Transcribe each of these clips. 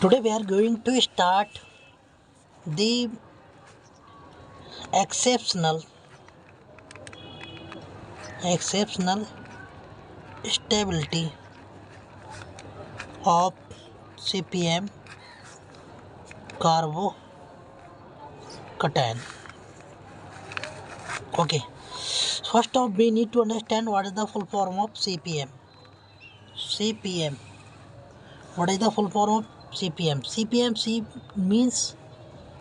Today we are going to start the exceptional stability of CPM carbocation. Okay, first off we need to understand what is the full form of CPM. What is the full form of CPM? C means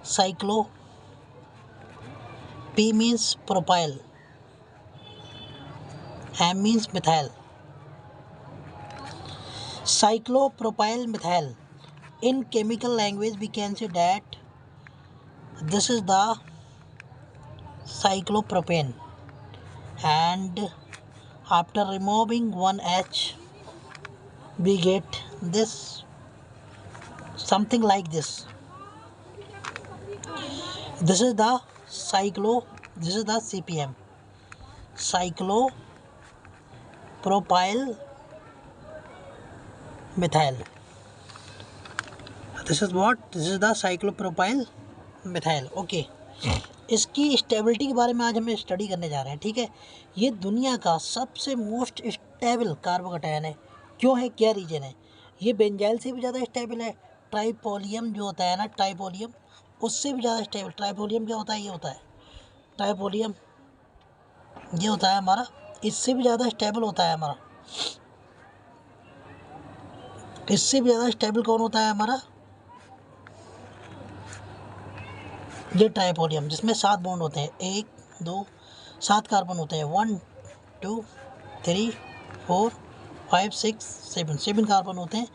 cyclo, P means propyl, M means methyl. Cyclopropyl methyl. In chemical language we can say that this is the cyclopropane, and after removing one H we get this, something like this. This is the CPM, cyclopropyl methyl. This is the cyclopropyl methyl. Okay, इसकी stability के बारे में आज हम study करने जा रहे हैं. ठीक है, ये दुनिया का सबसे मोस्ट स्टेबल कार्बोकैटायन है. क्यों है, क्या रीजन है? ये बेंजाइल से भी ज़्यादा स्टेबल है. ट्राइपोलियम जो होता है ना, ट्राइपोलियम उससे भी ज़्यादा स्टेबल. ट्राइपोलियम क्या होता है? ये होता है ट्राइपोलियम, ये होता है हमारा, इससे भी ज़्यादा स्टेबल होता है हमारा. इससे भी ज़्यादा स्टेबल कौन होता है हमारा? ये ट्राइपोलियम, जिसमें 7 बॉन्ड होते हैं. 1 2 7 कार्बन होते हैं. 1 2 3 4 5 6 7 कार्बन होते हैं.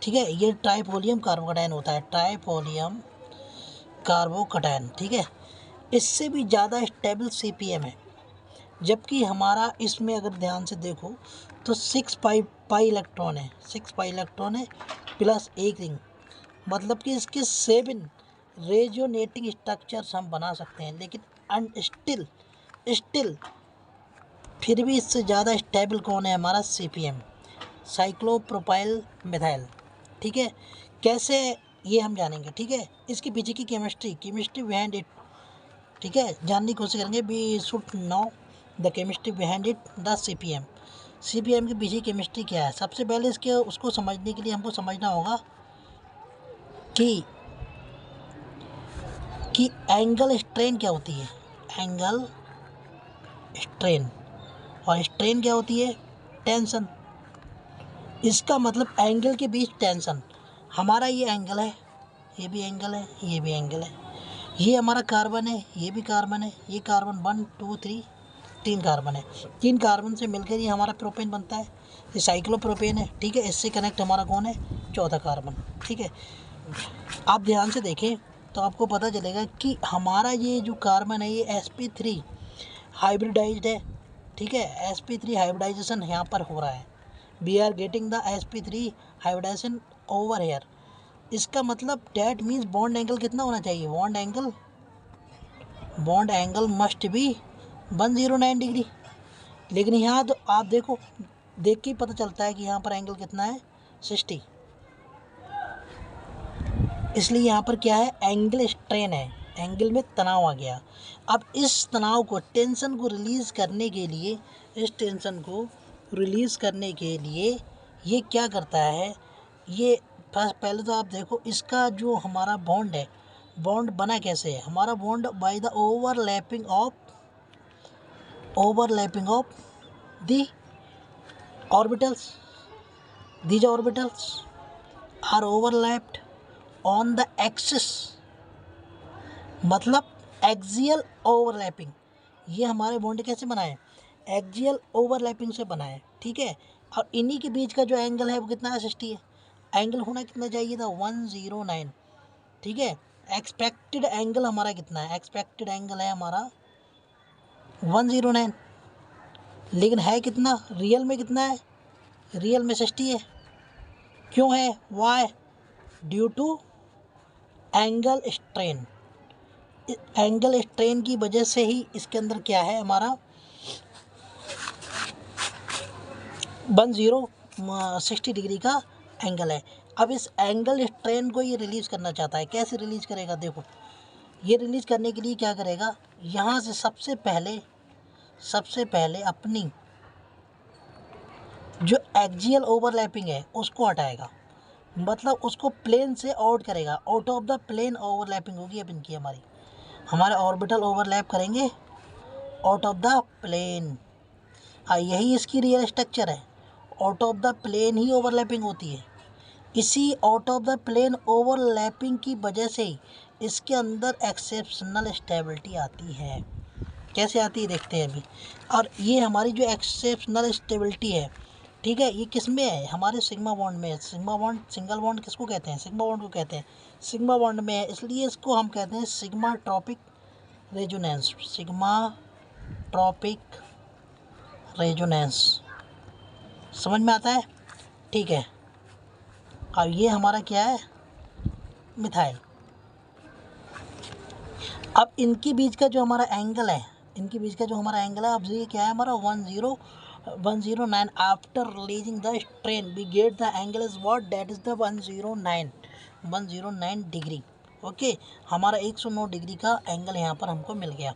ठीक है, ये ट्राइपोलियम कार्बोकैटायन होता है. ट्राइपोलियम कार्बोकैटायन. ठीक है, इससे भी ज़्यादा स्टेबल CPM है. जबकि हमारा इसमें अगर ध्यान से देखो तो 6 पाई इलेक्ट्रॉन है. 6 पाई इलेक्ट्रॉन है प्लस 1 रिंग. मतलब कि इसके 7 रेजोनेटिंग स्ट्रक्चर्स हम बना सकते हैं. लेकिन स्टिल फिर भी इससे ज़्यादा स्टेबल कौन है? हमारा CPM, साइक्लोप्रोपाइल मिथाइल. ठीक है, कैसे ये हम जानेंगे. ठीक है, इसके पीछे की केमिस्ट्री बिहाइंड इट, ठीक है, जानने की कोशिश करेंगे. We should know the chemistry behind it, the CPM के पीछे केमिस्ट्री क्या है. सबसे पहले उसको समझने के लिए हमको समझना होगा कि एंगल स्ट्रेन क्या होती है. एंगल स्ट्रेन, और स्ट्रेन क्या होती है? टेंशन. इसका मतलब एंगल के बीच टेंशन. हमारा ये एंगल है, ये भी एंगल है, ये भी एंगल है. ये हमारा कार्बन है, ये भी कार्बन है. ये कार्बन 1 2 3 3 कार्बन है. 3 कार्बन से मिलकर ये हमारा प्रोपेन बनता है. ये साइक्लोप्रोपेन है. ठीक है, इससे कनेक्ट हमारा कौन है? चौथा कार्बन. ठीक है, आप ध्यान से देखें तो आपको पता चलेगा कि हमारा ये जो कार्बन है ये sp3 हाइब्रिडाइज्ड है. ठीक है, sp3 हाइब्रिडाइजेशन यहाँ पर हो रहा है. We are getting the sp3 hybridization over here. इसका मतलब डैट मीन्स बॉन्ड एंगल कितना होना चाहिए? Bond angle must be 109 degree. लेकिन यहाँ तो आप देख के ही पता चलता है कि यहाँ पर एंगल कितना है? 60. इसलिए यहाँ पर क्या है? एंगल स्ट्रेन है, एंगल में तनाव आ गया. अब इस तनाव को, टेंशन को रिलीज़ करने के लिए ये क्या करता है? ये पहले तो आप देखो इसका जो हमारा बॉन्ड है, बॉन्ड बना कैसे है? हमारा bond by the overlapping of the orbitals. These orbitals are overlapped on the axis, मतलब एक्सियल ओवरलैपिंग. ये हमारे बॉन्ड कैसे बनाए? एक्सियल ओवरलैपिंग से बनाए. ठीक है, और इन्हीं के बीच का जो एंगल है वो कितना है? 60 है. एंगल होना कितना चाहिए था? 109. ठीक है, एक्सपेक्टेड एंगल हमारा कितना है? एक्सपेक्टेड एंगल है हमारा 109. लेकिन है कितना? रियल में कितना है? रियल में 60 है. क्यों है? Why? Due to angle strain. Angle strain की वजह से ही इसके अंदर क्या है हमारा 60 डिग्री का एंगल है. अब इस एंगल स्ट्रेन को ये रिलीज़ करना चाहता है। कैसे रिलीज़ करेगा देखो, ये रिलीज़ करने के लिए क्या करेगा, यहाँ से सबसे पहले अपनी जो एक्सियल ओवरलैपिंग है उसको हटाएगा, मतलब उसको प्लेन से आउट करेगा, out of the plane overlapping होगी अब इनकी, हमारे ऑर्बिटल ओवरलैप करेंगे आउट ऑफ द प्लेन। यही इसकी रियल स्ट्रक्चर है, आउट ऑफ द प्लेन ही ओवरलैपिंग होती है। इसी out of the plane overlapping की वजह से ही इसके अंदर एक्सेप्शनल स्टेबिलिटी आती है। कैसे आती है देखते हैं अभी। और ये हमारी जो एक्सेप्शनल स्टेबिलिटी है, ठीक है, ये किस में है, हमारे सिग्मा बॉन्ड में है। सिग्मा बॉन्ड, सिंगल बॉन्ड किसको कहते हैं, सिग्मा बॉन्ड को कहते हैं, सिग्मा बॉन्ड में है, इसलिए इसको हम कहते हैं sigmatropic resonance, sigmatropic resonance. समझ में आता है, ठीक है। अब ये हमारा क्या है, मिथाइल। अब इनके बीच का जो हमारा एंगल है, अब ये क्या है हमारा 109। After releasing the strain we get the angle is what, that is the 109 degree. Okay, हमारा 109 डिग्री का एंगल यहाँ पर हमको मिल गया,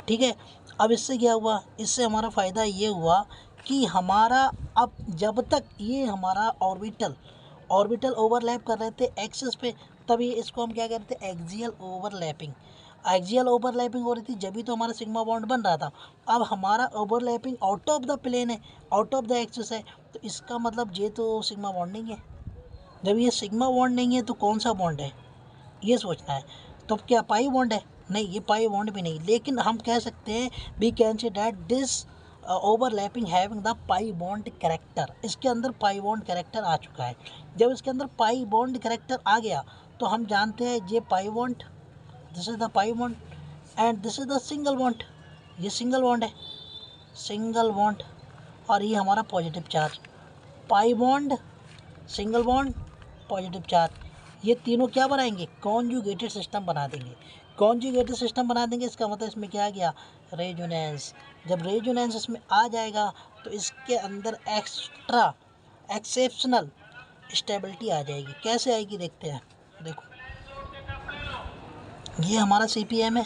ठीक है। अब इससे क्या हुआ, इससे हमारा फ़ायदा ये हुआ कि हमारा अब जब तक ये हमारा ऑर्बिटल ओवरलैप कर रहे थे एक्सिस पे, तभी इसको हम क्या कहते थे, एक्सियल ओवरलैपिंग हो रही थी, जब भी तो हमारा सिग्मा बॉन्ड बन रहा था। अब हमारा overlapping out of the plane है, आउट ऑफ द एक्सिस है, तो इसका मतलब ये तो सिग्मा बॉन्ड नहीं है। जब ये सिग्मा बॉन्ड नहीं है तो कौन सा बॉन्ड है, ये सोचना है। तो क्या पाई बॉन्ड है, नहीं, ये पाई बॉन्ड भी नहीं, लेकिन हम कह सकते हैं we can say that this overlapping having the pi bond character. इसके अंदर पाई बॉन्ड कैरेक्टर आ चुका है। जब इसके अंदर पाई बॉन्ड कैरेक्टर आ गया तो हम जानते हैं ये pi bond, this is the pi bond and this is the single bond. ये सिंगल बॉन्ड है, सिंगल बॉन्ड, और ये हमारा positive charge. Pi bond, single bond, positive charge, ये तीनों क्या बनाएंगे, कॉन्जुगेटेड सिस्टम बना देंगे। कॉन्जुगेटेड सिस्टम बना देंगे, इसका मतलब इसमें क्या आ गया, रेजोनेंस। जब रेजोनेंस इसमें आ जाएगा तो इसके अंदर एक्स्ट्रा एक्सेप्शनल स्टेबिलिटी आ जाएगी। कैसे आएगी देखते हैं, देखो ये हमारा CPM है।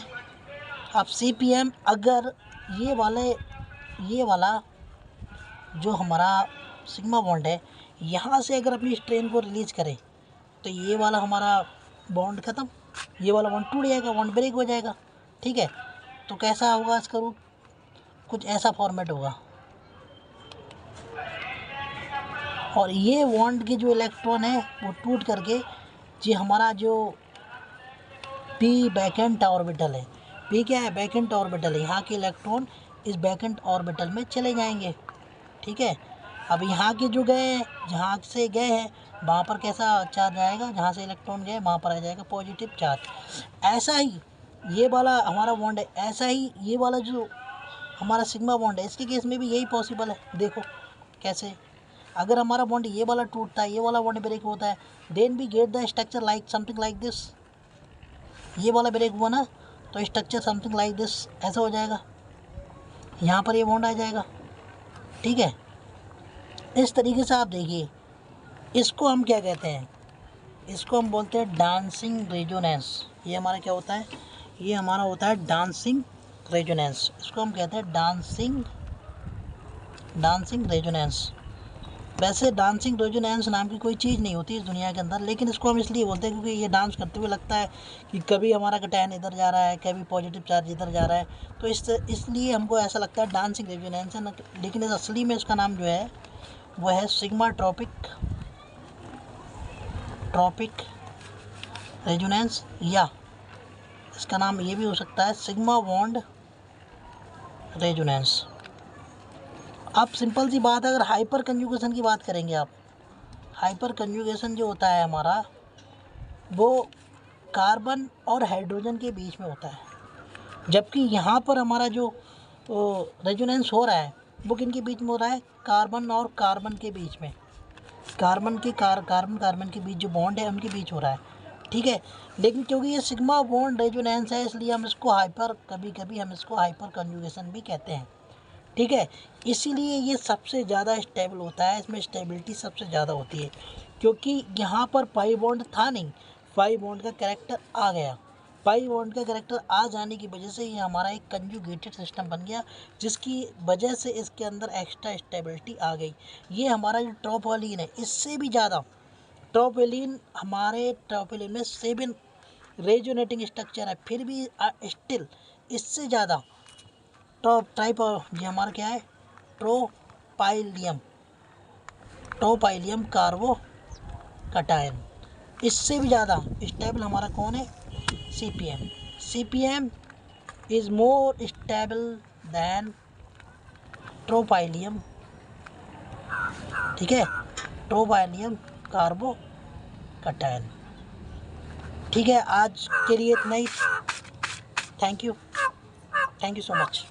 अब CPM अगर ये वाला जो हमारा सिग्मा बॉन्ड है यहाँ से अगर अपनी स्ट्रेन को रिलीज करें तो ये वाला हमारा बॉन्ड ख़त्म, ये वाला बॉन्ड टूट जाएगा, बॉन्ड ब्रेक हो जाएगा, ठीक है। तो कैसा होगा इसका रूप, कुछ ऐसा फॉर्मेट होगा, और ये बॉन्ड के जो इलेक्ट्रॉन है वो टूट करके ये हमारा जो P बैकेंट ऑर्बिटल है, P क्या है, बैकेंट ऑर्बिटल है, यहाँ के इलेक्ट्रॉन इस बैकेंट ऑर्बिटल में चले जाएंगे, ठीक है। अब यहाँ के जो गए, जहाँ से गए हैं वहाँ पर कैसा चार्ज आएगा, जहाँ से इलेक्ट्रॉन गए वहाँ पर आ जाएगा पॉजिटिव चार्ज। ऐसा ही ये वाला हमारा बॉन्ड है, ऐसा ही ये वाला जो हमारा सिग्मा बॉन्ड है, इसके केस में भी यही पॉसिबल है। देखो कैसे, अगर हमारा बॉन्ड ये वाला टूटता है, ये वाला बॉन्ड ब्रेक होता है, then we get the structure like something like this. ये वाला ब्रेक हुआ ना तो स्ट्रक्चर समथिंग लाइक दिस ऐसा हो जाएगा, यहाँ पर ये बॉन्ड आ जाएगा, ठीक है। इस तरीके से आप देखिए, इसको हम क्या कहते हैं, इसको हम बोलते हैं डांसिंग रेजोनेंस। ये हमारा क्या होता है, ये हमारा होता है डांसिंग रेजोनेंस, इसको हम कहते हैं डांसिंग रेजोनेंस। वैसे डांसिंग रेजोनेंस नाम की कोई चीज़ नहीं होती इस दुनिया के अंदर, लेकिन इसको हम इसलिए बोलते हैं क्योंकि ये डांस करते हुए लगता है कि कभी हमारा कैटायन इधर जा रहा है, कभी पॉजिटिव चार्ज इधर जा रहा है, तो इसलिए हमको ऐसा लगता है डांसिंग रेजोनेंस है। लेकिन इस असली में इसका नाम जो है वो है सिग्मा ट्रॉपिक रेजोनेंस, या इसका नाम ये भी हो सकता है सिग्मा बॉन्ड रेजोनेंस। अब सिंपल सी बात है, अगर हाइपर कंजुगेशन की बात करेंगे आप, हाइपर कंजुगेशन जो होता है हमारा वो कार्बन और हाइड्रोजन के बीच में होता है, जबकि यहाँ पर हमारा जो रेजोनेंस हो रहा है वो किन के बीच में हो रहा है, कार्बन और कार्बन के बीच में, कार्बन के बीच जो बॉन्ड है उनके बीच हो रहा है, ठीक है। लेकिन क्योंकि ये सिग्मा बॉन्ड रेजोनेंस है इसलिए हम इसको कभी कभी हम इसको हाइपर कंजुगेशन भी कहते हैं, ठीक है। इसीलिए ये सबसे ज़्यादा स्टेबल होता है, इसमें स्टेबिलिटी सबसे ज़्यादा होती है। क्योंकि यहाँ पर पाई बॉन्ड था नहीं, पाई बॉन्ड का कैरेक्टर आ गया। पाई बॉन्ड का कैरेक्टर आ जाने की वजह से ये हमारा एक कंजुगेटेड सिस्टम बन गया, जिसकी वजह से इसके अंदर एक्स्ट्रा स्टेबिलिटी आ गई। ये हमारा जो ट्रोपोलिन है, इससे भी ज़्यादा ट्रोपोलिन, हमारे ट्रोपोलिन में 7 रेजोनेटिंग स्ट्रक्चर है, फिर भी स्टिल इससे ज़्यादा ये हमारा क्या है, ट्रोपाइलियम, ट्रोपाइलियम कार्बो कटायन, इससे भी ज़्यादा स्टेबल हमारा कौन है, CpM। CpM is more stable than tropylium, ठीक है, ट्रोपाइलियम कार्बो कटायन। ठीक है, आज के लिए इतना ही। Thank you so much.